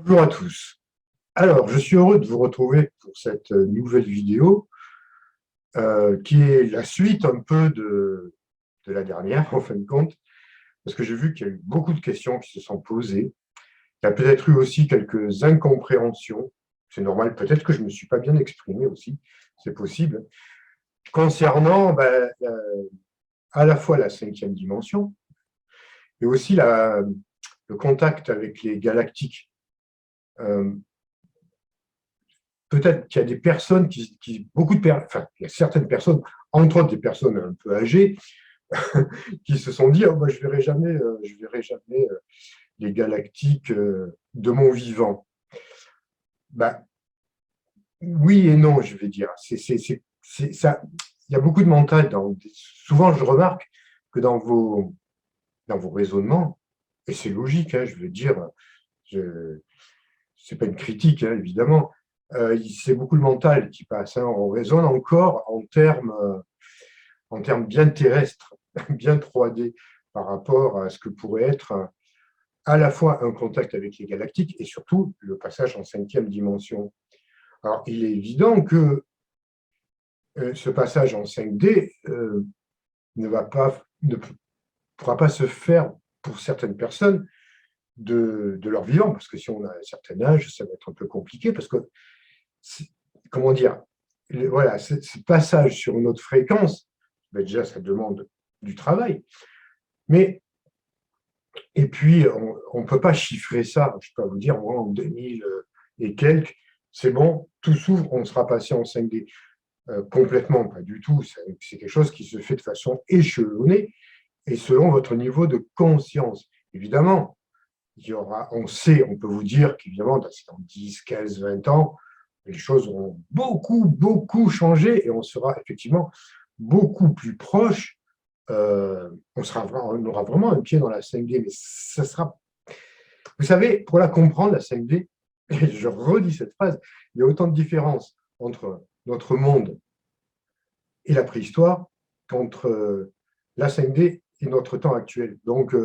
Bonjour à tous. Alors, je suis heureux de vous retrouver pour cette nouvelle vidéo qui est la suite un peu de la dernière, en fin de compte, parce que j'ai vu qu'il y a eu beaucoup de questions qui se sont posées. Il y a peut-être eu aussi quelques incompréhensions. C'est normal, peut-être que je ne me suis pas bien exprimé aussi, c'est possible, concernant à la fois la cinquième dimension et aussi le contact avec les galactiques. Euh, Peut-être qu'il y a des personnes enfin, il y a certaines personnes, entre autres des personnes un peu âgées, qui se sont dit, oh, bah, je verrai jamais les galactiques de mon vivant. Bah, oui et non, je vais dire. Ça, il y a beaucoup de mental. Souvent, je remarque que dans vos raisonnements, et c'est logique, hein, je veux dire, c'est pas une critique, hein, évidemment, c'est beaucoup le mental qui passe. Hein. On raisonne encore en termes bien terrestres, bien 3D, par rapport à ce que pourrait être à la fois un contact avec les galactiques et surtout le passage en cinquième dimension. Alors, il est évident que ce passage en 5D ne pourra pas se faire pour certaines personnes de leur vivant, parce que si on a un certain âge, ça va être un peu compliqué, parce que, comment dire, voilà, ce passage sur une autre fréquence, ben déjà, ça demande du travail, mais, et puis, on ne peut pas chiffrer ça, je peux vous dire, en 2000 et quelques, c'est bon, tout s'ouvre, on sera passé en 5D. Complètement, pas du tout, c'est quelque chose qui se fait de façon échelonnée et selon votre niveau de conscience. Évidemment, on sait, on peut vous dire qu'évidemment, dans 10, 15, 20 ans, les choses ont beaucoup, beaucoup changé et on sera effectivement beaucoup plus proche. On aura vraiment un pied dans la 5D, mais ça sera. Vous savez, pour la comprendre, la 5D, et je redis cette phrase, il y a autant de différences entre notre monde et la préhistoire qu'entre la 5D et notre temps actuel. Donc,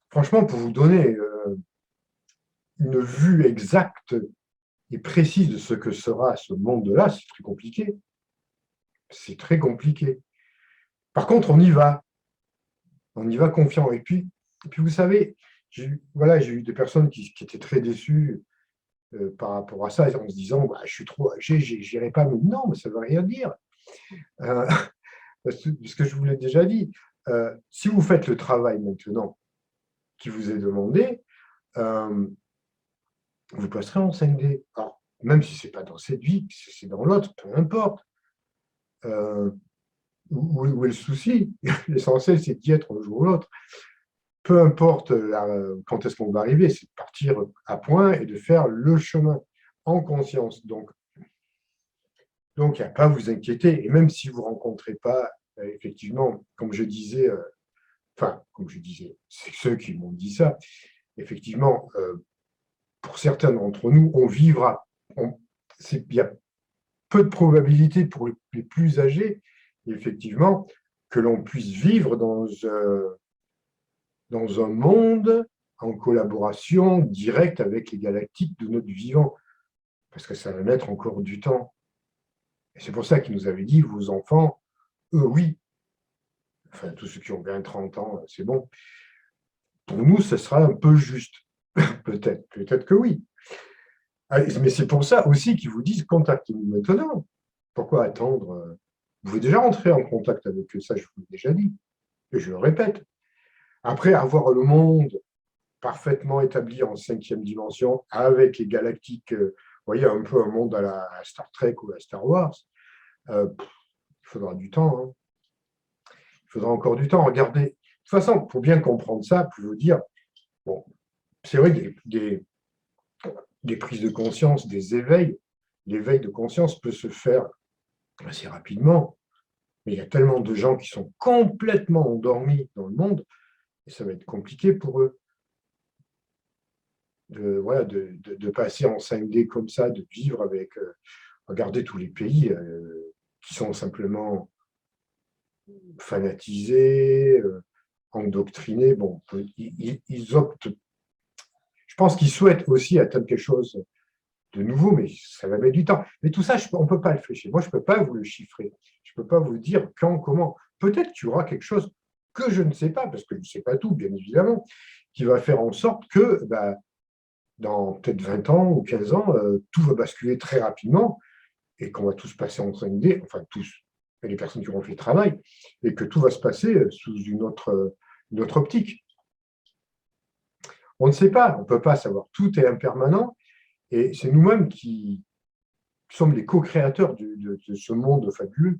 franchement, pour vous donner une vue exacte et précise de ce que sera ce monde-là, c'est très compliqué. C'est très compliqué. Par contre, on y va confiant. Et puis vous savez, j'ai eu des personnes qui étaient très déçues par rapport à ça, en se disant, bah, je suis trop âgé, j'irai pas. Mais non, mais ça ne veut rien dire. Euh, ce que je vous l'ai déjà dit, si vous faites le travail maintenant qui vous est demandé, vous passerez en 5D. Alors, même si ce n'est pas dans cette vie, si c'est dans l'autre, peu importe. Où est le souci? L'essentiel, c'est d'y être un jour ou l'autre. Peu importe quand est-ce qu'on va arriver, c'est de partir à point et de faire le chemin en conscience. Donc il n'y a pas à vous inquiéter. Et même si vous ne rencontrez pas, effectivement, comme je disais, c'est ceux qui m'ont dit ça, effectivement, pour certains d'entre nous, on vivra. Il y a peu de probabilité pour les plus âgés, effectivement, que l'on puisse vivre dans un monde en collaboration directe avec les galactiques de notre vivant, parce que ça va mettre encore du temps. Et c'est pour ça qu'il nous avait dit, vos enfants, eux, oui, enfin, tous ceux qui ont 20, 30 ans, c'est bon. Pour nous, ce sera un peu juste. Peut-être que oui. Mais c'est pour ça aussi qu'ils vous disent, contactez-nous maintenant. Pourquoi attendre? Vous pouvez déjà rentrer en contact avec eux, ça je vous l'ai déjà dit, et je le répète. Après avoir le monde parfaitement établi en cinquième dimension, avec les galactiques, vous voyez, un peu un monde à la Star Trek ou à Star Wars, il faudra du temps. Hein. Il faudra encore du temps. Regardez. De toute façon, pour bien comprendre ça, pour vous dire, bon, c'est vrai que des prises de conscience, des éveils, l'éveil de conscience peut se faire assez rapidement. Mais il y a tellement de gens qui sont complètement endormis dans le monde, et ça va être compliqué pour eux de passer en 5D comme ça, de vivre avec, regardez tous les pays qui sont simplement fanatisés, endoctrinés. Bon, ils optent, je pense qu'ils souhaitent aussi atteindre quelque chose de nouveau, mais ça va mettre du temps. Mais tout ça, on ne peut pas le flécher. Moi, je ne peux pas vous le chiffrer. Je ne peux pas vous dire quand, comment. Peut-être qu'il y aura quelque chose que je ne sais pas, parce que je ne sais pas tout, bien évidemment, qui va faire en sorte que dans peut-être 20 ans ou 15 ans, tout va basculer très rapidement et qu'on va tous passer en 5D, enfin tous, les personnes qui auront fait le travail, et que tout va se passer sous une autre optique. On ne sait pas, on ne peut pas savoir. Tout est impermanent et c'est nous-mêmes qui sommes les co-créateurs de ce monde fabuleux.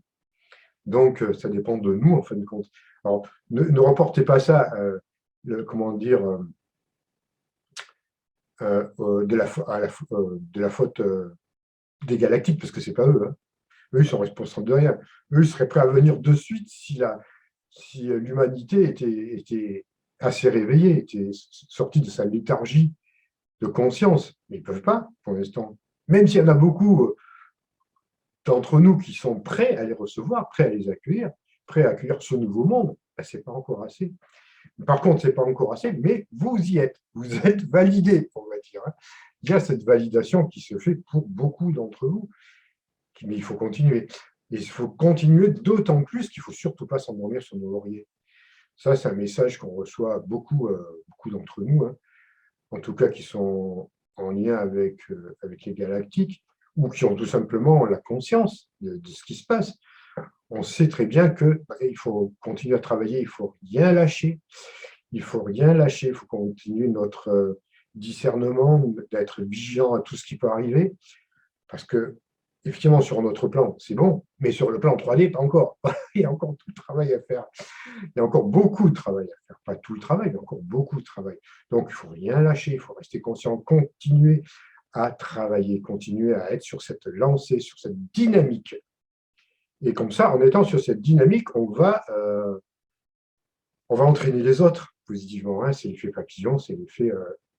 Donc, ça dépend de nous, en fin de compte. Alors, ne reportez pas ça, comment dire, de la faute des galactiques, parce que ce n'est pas eux. Hein. Eux, ils sont responsables de rien. Eux, ils seraient prêts à venir de suite si l'humanité était assez réveillée, était sortie de sa léthargie de conscience. Mais ils ne peuvent pas, pour l'instant. Même s'il y en a beaucoup d'entre nous qui sont prêts à les recevoir, prêts à les accueillir, prêts à accueillir ce nouveau monde, ce n'est pas encore assez. Par contre, ce n'est pas encore assez, mais vous y êtes. Vous êtes validés, on va dire. Hein. Il y a cette validation qui se fait pour beaucoup d'entre vous, mais il faut continuer. Et il faut continuer d'autant plus qu'il ne faut surtout pas s'endormir sur nos lauriers. Ça, c'est un message qu'on reçoit beaucoup d'entre nous, hein, en tout cas qui sont en lien avec les galactiques, ou qui ont tout simplement la conscience de ce qui se passe. On sait très bien qu'il faut continuer à travailler, il ne faut rien lâcher. Il ne faut rien lâcher, il faut continuer notre discernement, d'être vigilant à tout ce qui peut arriver, parce que, effectivement, sur notre plan, c'est bon, mais sur le plan 3D, pas encore. Il y a encore tout le travail à faire. Il y a encore beaucoup de travail à faire. Pas tout le travail, mais encore beaucoup de travail. Donc, il ne faut rien lâcher, il faut rester conscient, continuer à travailler, continuer à être sur cette lancée, sur cette dynamique. Et comme ça, en étant sur cette dynamique, on va entraîner les autres positivement. Hein. C'est l'effet papillon, c'est l'effet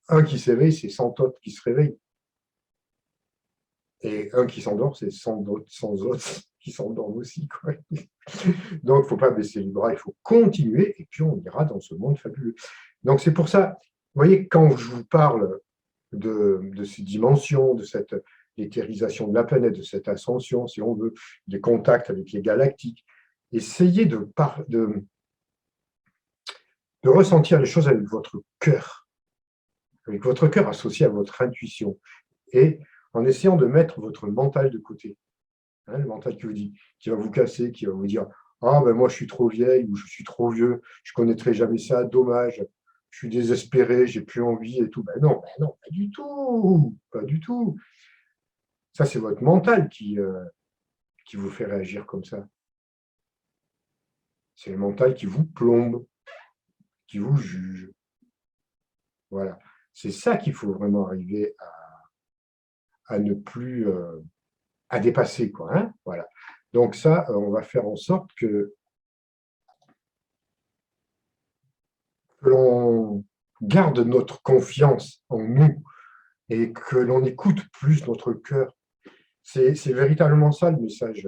un qui s'éveille, c'est 100 autres qui se réveillent. Et un qui s'endort, c'est 100 autres qui s'endorment aussi. Quoi. Donc, il ne faut pas baisser les bras, il faut continuer, et puis on ira dans ce monde fabuleux. Donc, c'est pour ça, vous voyez, quand je vous parle de ces dimensions, de cette éthérisation de la planète, de cette ascension, si on veut, des contacts avec les galactiques, essayez de ressentir les choses avec votre cœur associé à votre intuition, et en essayant de mettre votre mental de côté. Hein, le mental qui va vous casser, qui va vous dire « Ah, ben moi, je suis trop vieille ou je suis trop vieux, je ne connaîtrai jamais ça, dommage, je suis désespéré, j'ai plus envie et tout. » Ben non, pas du tout, pas du tout. Ça, c'est votre mental qui vous fait réagir comme ça. C'est le mental qui vous plombe, qui vous juge. Voilà. C'est ça qu'il faut vraiment arriver à ne plus... à dépasser, quoi. Hein, voilà. Donc ça, on va faire en sorte que l'on garde notre confiance en nous et que l'on écoute plus notre cœur. C'est véritablement ça le message.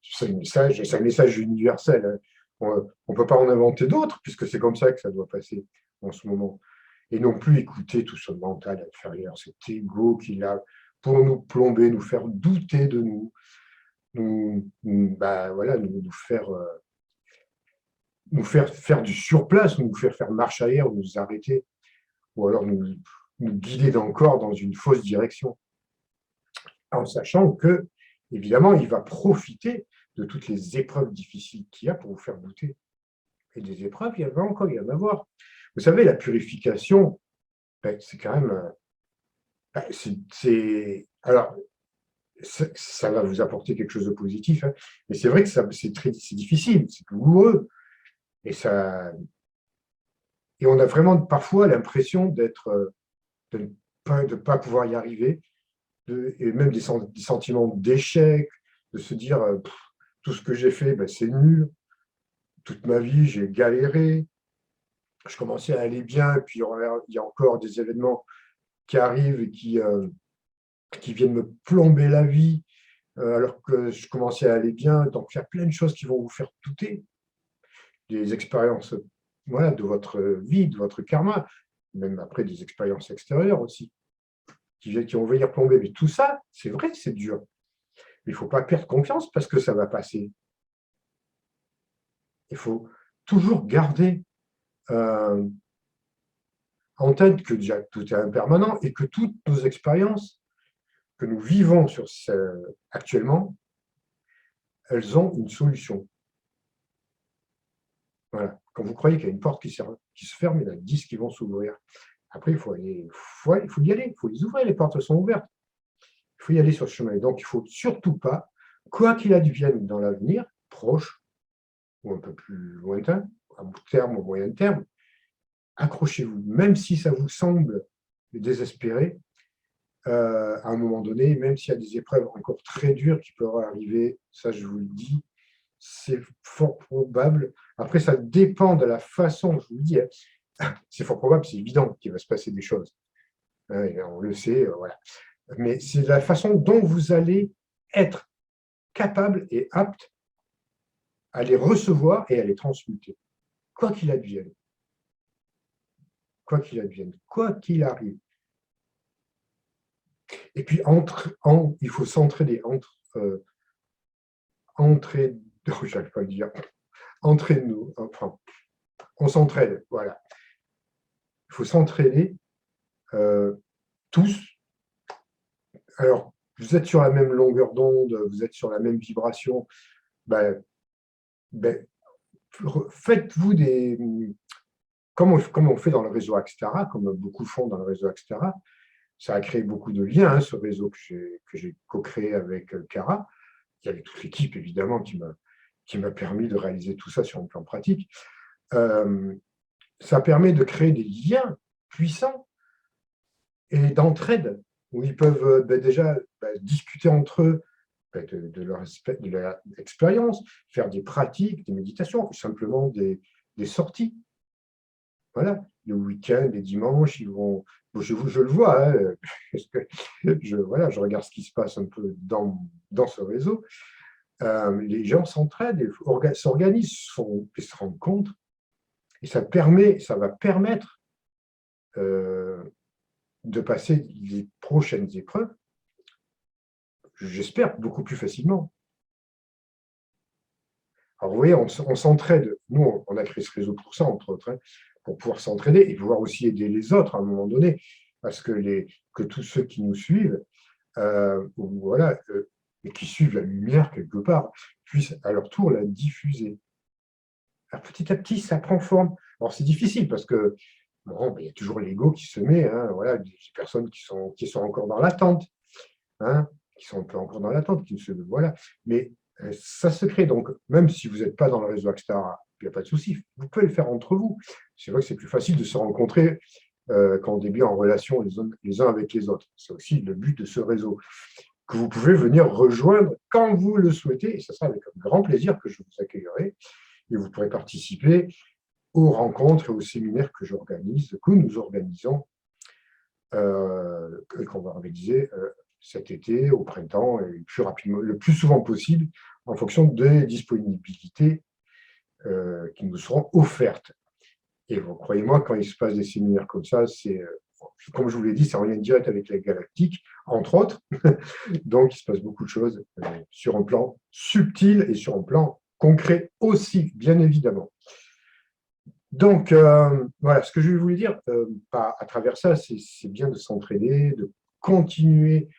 C'est un message universel. Hein. On ne peut pas en inventer d'autres, puisque c'est comme ça que ça doit passer en ce moment. Et non plus écouter tout ce mental inférieur, cet ego qu'il a pour nous plomber, nous faire douter de nous, nous faire faire du surplace, nous faire faire marche arrière, nous arrêter, ou alors nous guider encore dans une fausse direction, en sachant que, évidemment, il va profiter de toutes les épreuves difficiles qu'il y a pour vous faire douter. Et des épreuves, il va encore y en avoir. Vous savez, la purification, c'est quand même... alors, ça va vous apporter quelque chose de positif, hein, mais c'est vrai que c'est difficile, c'est douloureux. Et on a vraiment parfois l'impression de ne pas pouvoir y arriver, et même des sentiments d'échec, de se dire tout ce que j'ai fait, c'est nul, toute ma vie j'ai galéré, je commençais à aller bien, et puis il y a encore des événements qui arrivent et qui viennent me plomber la vie, alors que je commençais à aller bien. Donc il y a plein de choses qui vont vous faire douter, des expériences de votre vie, de votre karma. même après des expériences extérieures aussi, qui vont venir plomber. Mais tout ça, c'est vrai que c'est dur. Mais il ne faut pas perdre confiance parce que ça va passer. Il faut toujours garder en tête que déjà tout est impermanent et que toutes nos expériences que nous vivons actuellement, elles ont une solution. Voilà. Quand vous croyez qu'il y a une porte qui se ferme, il y en a 10 qui vont s'ouvrir. Après, il faut y aller, il faut les ouvrir, les portes sont ouvertes. Il faut y aller sur ce chemin. Donc, il ne faut surtout pas, quoi qu'il advienne dans l'avenir, proche ou un peu plus lointain, à bout terme ou moyen terme, accrochez-vous. Même si ça vous semble désespéré, à un moment donné, même s'il y a des épreuves encore très dures qui peuvent arriver, ça je vous le dis, c'est fort probable. Après, ça dépend de la façon, je vous le dis, hein, c'est fort probable, c'est évident qu'il va se passer des choses. Hein, on le sait, voilà. Mais c'est la façon dont vous allez être capable et apte à les recevoir et à les transmuter, quoi qu'il advienne. Quoi qu'il advienne, quoi qu'il arrive. Et puis, il faut s'entraider j'arrive pas à le dire, entraîne-nous, enfin, on s'entraide, voilà. Il faut s'entraider tous. Alors, vous êtes sur la même longueur d'onde, vous êtes sur la même vibration, faites-vous comme on fait dans le réseau Axtara, comme beaucoup font dans le réseau Axtara, ça a créé beaucoup de liens, ce réseau que j'ai co-créé avec Cara. Il y avait toute l'équipe, évidemment, qui m'a permis de réaliser tout ça sur un plan pratique. Ça permet de créer des liens puissants et d'entraide, où ils peuvent déjà discuter entre eux de leur expérience, faire des pratiques, des méditations, ou simplement des sorties. Voilà, le week-end, les dimanches, ils vont. Je le vois, hein, parce que je regarde ce qui se passe un peu dans ce réseau. Les gens s'entraident, s'organisent et se rendent compte. Et ça va permettre de passer les prochaines épreuves, j'espère, beaucoup plus facilement. Alors, vous voyez, on s'entraide. Nous, on a créé ce réseau pour ça, entre autres, hein, pour pouvoir s'entraider et pouvoir aussi aider les autres à un moment donné, parce que tous ceux qui nous suivent, voilà, et qui suivent la lumière quelque part, puissent à leur tour la diffuser. Alors, petit à petit, ça prend forme. Alors, c'est difficile parce que il y a toujours l'ego qui se met, hein, voilà, des personnes qui sont encore dans l'attente, hein, qui sont un peu encore dans l'attente, voilà. Mais ça se crée. Donc, même si vous n'êtes pas dans le réseau Axtara, il n'y a pas de souci, vous pouvez le faire entre vous. C'est vrai que c'est plus facile de se rencontrer quand on débute en relation les uns avec les autres. C'est aussi le but de ce réseau, que vous pouvez venir rejoindre quand vous le souhaitez, et ce sera avec un grand plaisir que je vous accueillerai, et vous pourrez participer aux rencontres et aux séminaires que nous organisons, et qu'on va organiser cet été, au printemps, et plus rapidement, le plus souvent possible, en fonction des disponibilités qui nous seront offertes. Et vous croyez-moi, quand il se passe des séminaires comme ça, comme je vous l'ai dit, c'est en lien direct avec la galactique, entre autres. Donc, il se passe beaucoup de choses sur un plan subtil et sur un plan concret aussi, bien évidemment. Donc, voilà, ce que je voulais dire à travers ça, c'est bien de s'entraider, de continuer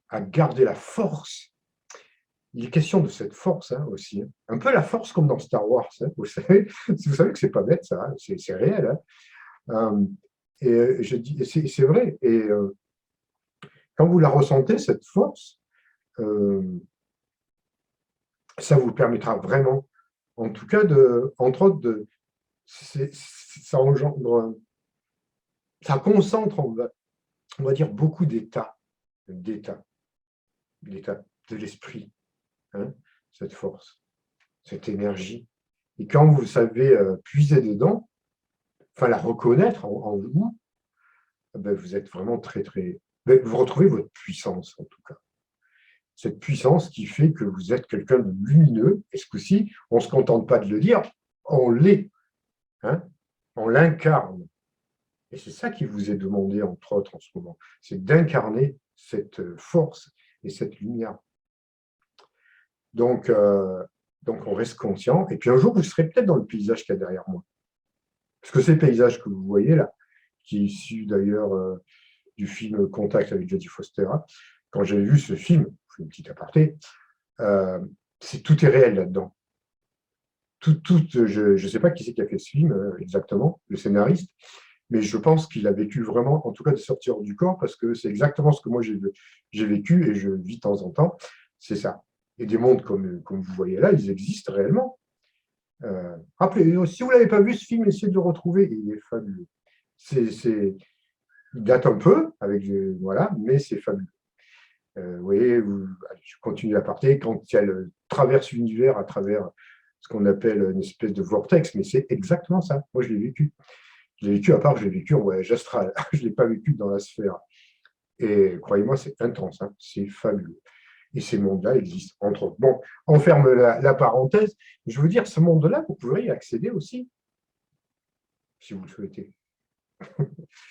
à garder la force. Il est question de cette force aussi. Hein. Un peu la force comme dans Star Wars. Hein, vous savez que c'est pas bête, ça. Hein, c'est réel. Hein. Et c'est vrai. Et quand vous la ressentez, cette force, ça vous permettra vraiment, en tout cas, entre autres, ça engendre, ça concentre, on va dire, beaucoup d'états de l'esprit, hein, cette force, cette énergie. Et quand vous savez puiser dedans, enfin la reconnaître en vous, vous êtes vraiment très, très... vous retrouvez votre puissance, en tout cas. Cette puissance qui fait que vous êtes quelqu'un de lumineux, et ce coup-ci, on ne se contente pas de le dire, on l'est, hein, on l'incarne. Et c'est ça qui vous est demandé, entre autres, en ce moment. C'est d'incarner cette force et cette lumière. Donc, on reste conscient. Et puis un jour, vous serez peut-être dans le paysage qu'il y a derrière moi. Parce que ces paysages que vous voyez là, qui est issu d'ailleurs du film Contact avec Jodie Foster, quand j'ai vu ce film, je fais une petite aparté, tout est réel là-dedans. Je ne sais pas qui c'est qui a fait ce film exactement, le scénariste, mais je pense qu'il a vécu vraiment, en tout cas, de sortir du corps, parce que c'est exactement ce que moi j'ai vécu et je vis de temps en temps, c'est ça. Et des mondes comme vous voyez là, ils existent réellement. Rappelez, si vous ne l'avez pas vu, ce film, essayez de le retrouver, il est fabuleux. Il date un peu, voilà, mais c'est fabuleux. Vous voyez, allez, je continue l'aparté, quand elle traverse l'univers à travers ce qu'on appelle une espèce de vortex, mais c'est exactement ça. Moi, je l'ai vécu. Je l'ai vécu, à part que je l'ai vécu en voyage astral. Je ne l'ai pas vécu dans la sphère. Et croyez-moi, c'est intense, hein, c'est fabuleux. Et ces mondes-là existent, entre autres. Bon, on ferme la parenthèse. Je veux dire, ce monde-là, vous pourrez y accéder aussi, si vous le souhaitez.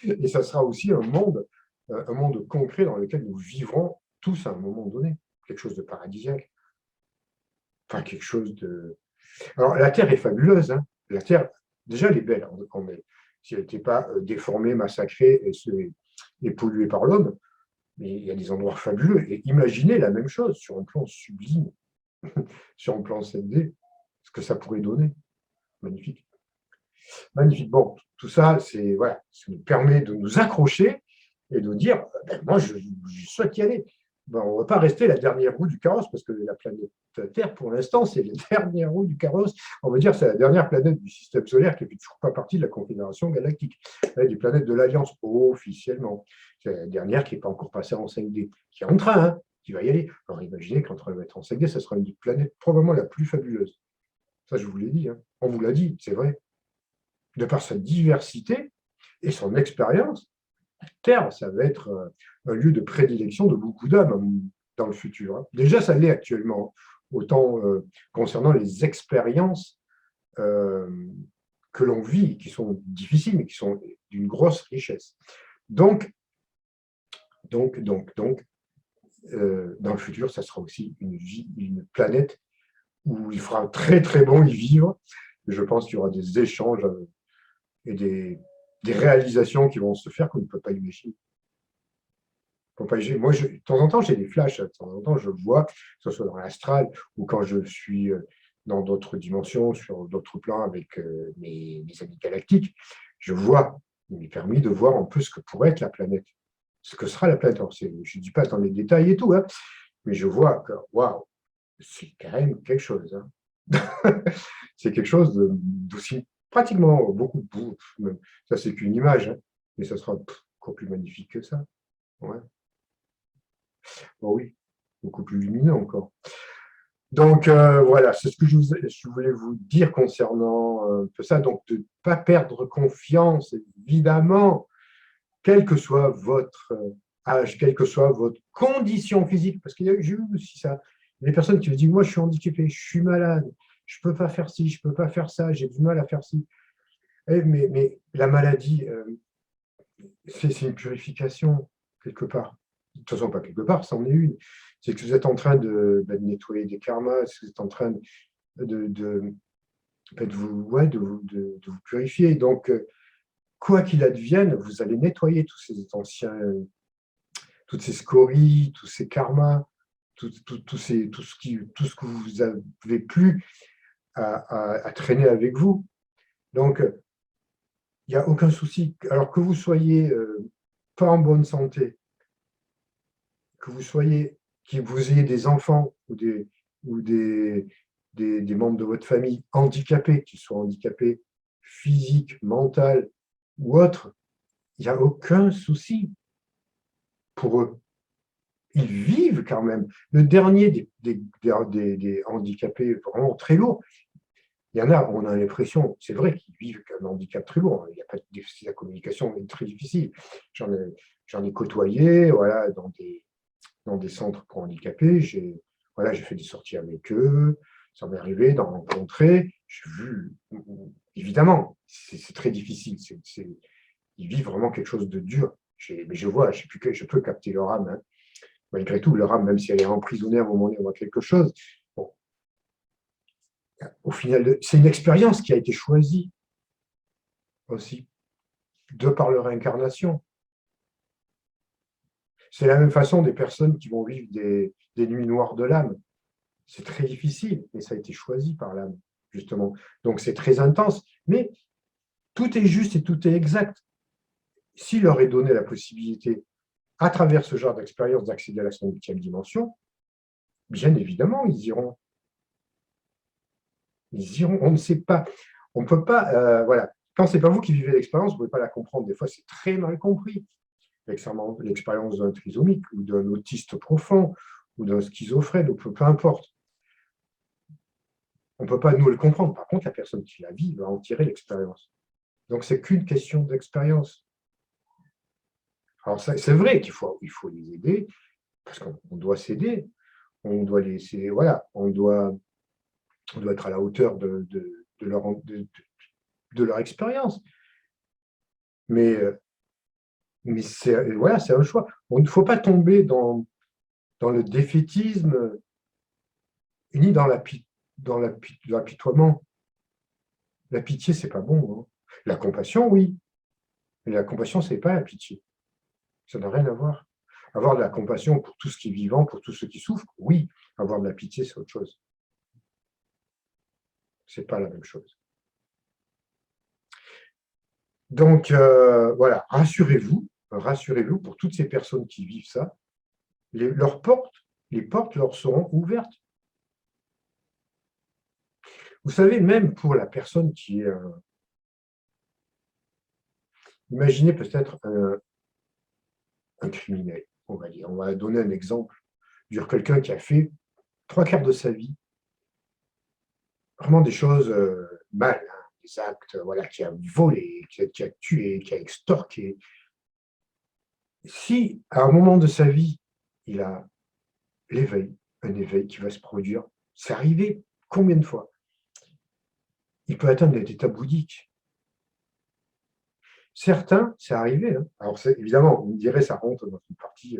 Et ça sera aussi un monde concret dans lequel nous vivrons tous à un moment donné. Quelque chose de paradisiaque. Enfin, quelque chose de... Alors, la Terre est fabuleuse. Hein. La Terre, déjà, elle est belle. Si elle n'était pas déformée, massacrée et polluée par l'homme, mais il y a des endroits fabuleux. Et imaginez la même chose sur un plan sublime, sur un plan 7D, ce que ça pourrait donner. Magnifique. Magnifique. Bon, tout ça, voilà, ça nous permet de nous accrocher et de dire, moi, je souhaite y aller. On ne va pas rester la dernière roue du carrosse, parce que la planète Terre, pour l'instant, c'est la dernière roue du carrosse. On va dire que c'est la dernière planète du système solaire qui ne fait toujours pas partie de la Confédération galactique. Des planètes de l'Alliance, officiellement. C'est la dernière qui n'est pas encore passée en 5D, qui est en train, hein, qui va y aller. Alors imaginez, quand on va être en 5D, ça sera une planète probablement la plus fabuleuse. Ça, je vous l'ai dit. Hein. On vous l'a dit, c'est vrai. De par sa diversité et son expérience, Terre, ça va être un lieu de prédilection de beaucoup d'hommes dans le futur. Hein. Déjà, ça l'est actuellement, autant concernant les expériences que l'on vit, qui sont difficiles, mais qui sont d'une grosse richesse. Donc, dans le futur, ça sera aussi une planète où il fera très, très bon y vivre. Je pense qu'il y aura des échanges et des réalisations qui vont se faire qu'on ne peut pas imaginer. Moi, de temps en temps, j'ai des flashs. De temps en temps, je vois, que ce soit dans l'astral ou quand je suis dans d'autres dimensions, sur d'autres plans avec mes amis galactiques, je vois, il m'est permis de voir un peu ce que pourrait être la planète, ce que sera la planète. Alors, je ne dis pas dans les détails et tout, hein, mais je vois que, waouh, c'est quand même quelque chose. Hein. C'est quelque chose d'aussi pratiquement beaucoup de... Ça, c'est qu'une image, hein, mais ça sera encore plus magnifique que ça. Ouais. Oh oui, beaucoup plus lumineux encore. Donc, voilà, c'est ce que je voulais vous dire concernant tout ça. Donc, de ne pas perdre confiance, évidemment, quel que soit votre âge, quelle que soit votre condition physique, parce qu'il y a eu aussi ça. Il y a des personnes qui me disent, moi, je suis handicapé, je suis malade, je ne peux pas faire ci, je ne peux pas faire ça, j'ai du mal à faire ci. Mais la maladie, c'est une purification, quelque part. De toute façon, pas quelque part, c'en est une. C'est que vous êtes en train de nettoyer des karmas, vous êtes en train de vous purifier. Donc, quoi qu'il advienne, vous allez nettoyer tous ces anciens, toutes ces scories, tous ces karmas, tout ce que vous avez plus à traîner avec vous. Donc, il n'y a aucun souci. Alors que vous soyez pas en bonne santé, que vous ayez des enfants ou des membres de votre famille handicapés, qu'ils soient handicapés physiques, mentaux ou autres, il n'y a aucun souci pour eux. Ils vivent quand même. Le dernier des handicapés vraiment très lourds, il y en a, on a l'impression, c'est vrai qu'ils vivent un handicap très lourd. Il y a pas la communication est très difficile. J'en ai côtoyé, voilà, dans des centres pour handicapés. J'ai fait des sorties avec eux. Ça m'est arrivé d'en rencontrer. J'ai vu, évidemment, c'est très difficile. ils vivent vraiment quelque chose de dur. Mais je vois, je peux capter leur âme. Hein. Malgré tout, leur âme, même si elle est emprisonnée à un moment donné dans quelque chose, bon, au final, c'est une expérience qui a été choisie aussi, de par leur incarnation. C'est la même façon des personnes qui vont vivre des nuits noires de l'âme. C'est très difficile, mais ça a été choisi par l'âme, justement. Donc c'est très intense, mais tout est juste et tout est exact. S'il leur est donné la possibilité, à travers ce genre d'expérience, d'accéder à la 8e dimension, bien évidemment, ils iront. Ils iront, on ne sait pas. On ne peut pas, voilà. Quand ce n'est pas vous qui vivez l'expérience, vous ne pouvez pas la comprendre. Des fois, c'est très mal compris. L'expérience d'un trisomique ou d'un autiste profond ou d'un schizophrène, ou peu importe. On ne peut pas nous le comprendre. Par contre, la personne qui la vit va en tirer l'expérience. Donc, c'est qu'une question d'expérience. Alors, c'est vrai qu'il faut les aider, parce qu'on doit s'aider, on doit laisser, voilà, on doit être à la hauteur de leur expérience. Mais voilà, c'est un choix. Il ne faut pas tomber dans le défaitisme, ni dans l'apitoiement. La pitié, c'est pas bon. Hein. La compassion, oui. Mais la compassion, c'est pas la pitié. Ça n'a rien à voir. Avoir de la compassion pour tout ce qui est vivant, pour tous ceux qui souffrent, oui. Avoir de la pitié, c'est autre chose. C'est pas la même chose. Donc, voilà, rassurez-vous pour toutes ces personnes qui vivent ça, les portes leur seront ouvertes. Vous savez, même pour la personne qui est... imaginez peut-être un criminel, on va dire. On va donner un exemple. Dire quelqu'un qui a fait 3/4 de sa vie vraiment des choses mal, hein, des actes, voilà, qui a volé, qui a tué, qui a extorqué. Si, à un moment de sa vie, il a l'éveil, un éveil qui va se produire, c'est arrivé combien de fois? Il peut atteindre des états bouddhiques. Certains, c'est arrivé. Hein. Alors, évidemment, on dirait ça rentre dans une partie.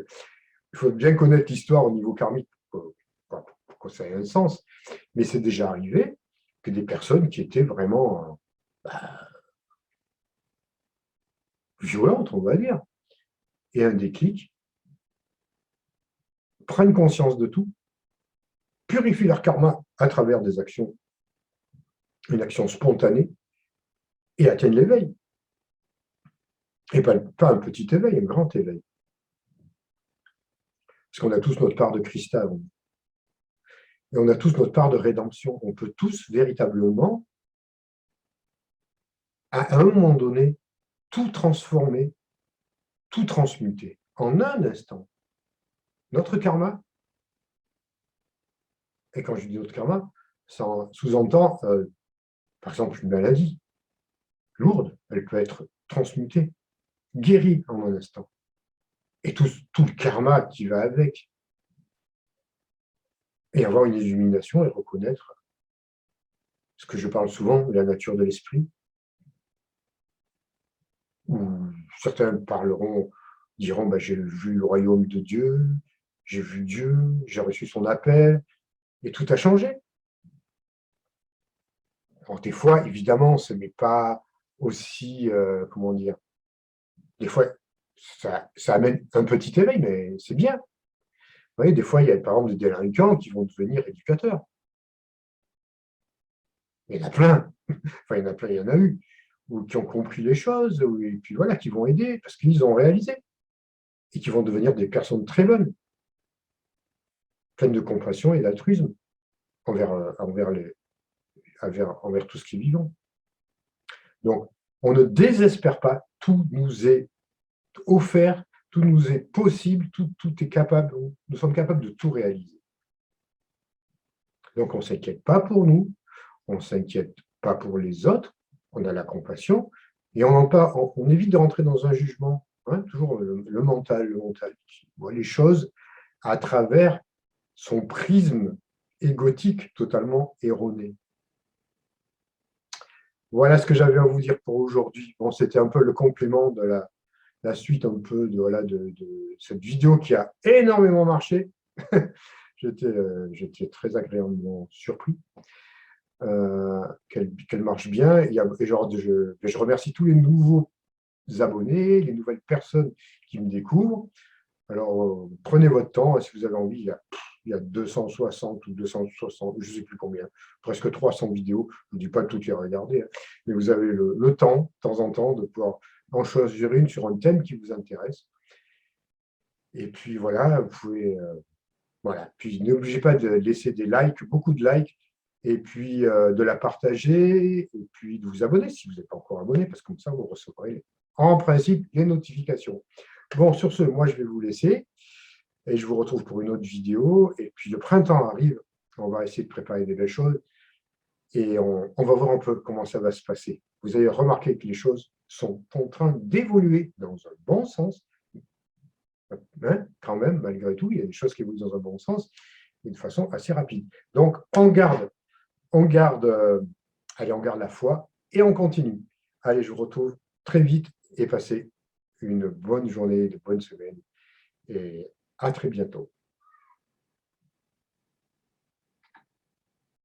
Il faut bien connaître l'histoire au niveau karmique pour que ça ait un sens. Mais c'est déjà arrivé que des personnes qui étaient vraiment violentes, on va dire, et un déclic, prennent conscience de tout, purifient leur karma à travers des actions, une action spontanée, et atteignent l'éveil. Et pas un petit éveil, un grand éveil. Parce qu'on a tous notre part de cristal. Et on a tous notre part de rédemption. On peut tous véritablement, à un moment donné, tout transformer, tout transmuter en un instant. Notre karma, et quand je dis notre karma, ça sous-entend, par exemple, une maladie lourde, elle peut être transmutée, guérie en un instant. Et tout le karma qui va avec. Et avoir une illumination et reconnaître ce que je parle souvent de la nature de l'esprit, où certains diront, bah, j'ai vu le royaume de Dieu, j'ai vu Dieu, j'ai reçu son appel, et tout a changé. Alors, des fois, évidemment, ce n'est pas aussi, comment dire, des fois, ça amène un petit éveil, mais c'est bien. Vous voyez, des fois, il y a par exemple des délinquants qui vont devenir éducateurs. Il y en a plein. Enfin, il y en a plein, il y en a eu. Ou qui ont compris les choses, et puis voilà, qui vont aider, parce qu'ils ont réalisé. Et qui vont devenir des personnes très bonnes, pleines de compassion et d'altruisme envers tout ce qui est vivant. Donc, on ne désespère pas, tout nous est offert, tout nous est possible, tout est capable, nous sommes capables de tout réaliser. Donc, on ne s'inquiète pas pour nous, on ne s'inquiète pas pour les autres, on a la compassion, et on évite de rentrer dans un jugement, hein, toujours le mental qui voit les choses à travers son prisme égotique totalement erroné. Voilà ce que j'avais à vous dire pour aujourd'hui. Bon, c'était un peu le complément de la suite un peu de cette vidéo qui a énormément marché. J'étais très agréablement surpris qu'elle marche bien. Et genre, je remercie tous les nouveaux abonnés, les nouvelles personnes qui me découvrent. Alors, prenez votre temps, si vous avez envie, il y a 260 ou 260, je ne sais plus combien, presque 300 vidéos. Je ne dis pas toutes les regarder, hein, mais vous avez le temps, de temps en temps, de pouvoir en choisir une sur un thème qui vous intéresse. Et puis voilà, vous pouvez, voilà. Puis n'oubliez pas de laisser des likes, beaucoup de likes, et puis de la partager, et puis de vous abonner si vous n'êtes pas encore abonné, parce que comme ça, vous recevrez en principe les notifications. Bon, sur ce, moi, je vais vous laisser. Et je vous retrouve pour une autre vidéo. Et puis le printemps arrive, on va essayer de préparer des belles choses et on va voir un peu comment ça va se passer. Vous avez remarqué que les choses sont en train d'évoluer dans un bon sens, hein, quand même, malgré tout, il y a des choses qui évoluent dans un bon sens et de façon assez rapide. Donc on garde, allez, on garde la foi et on continue. Allez, je vous retrouve très vite et passez une bonne journée, de bonnes semaines et à très bientôt.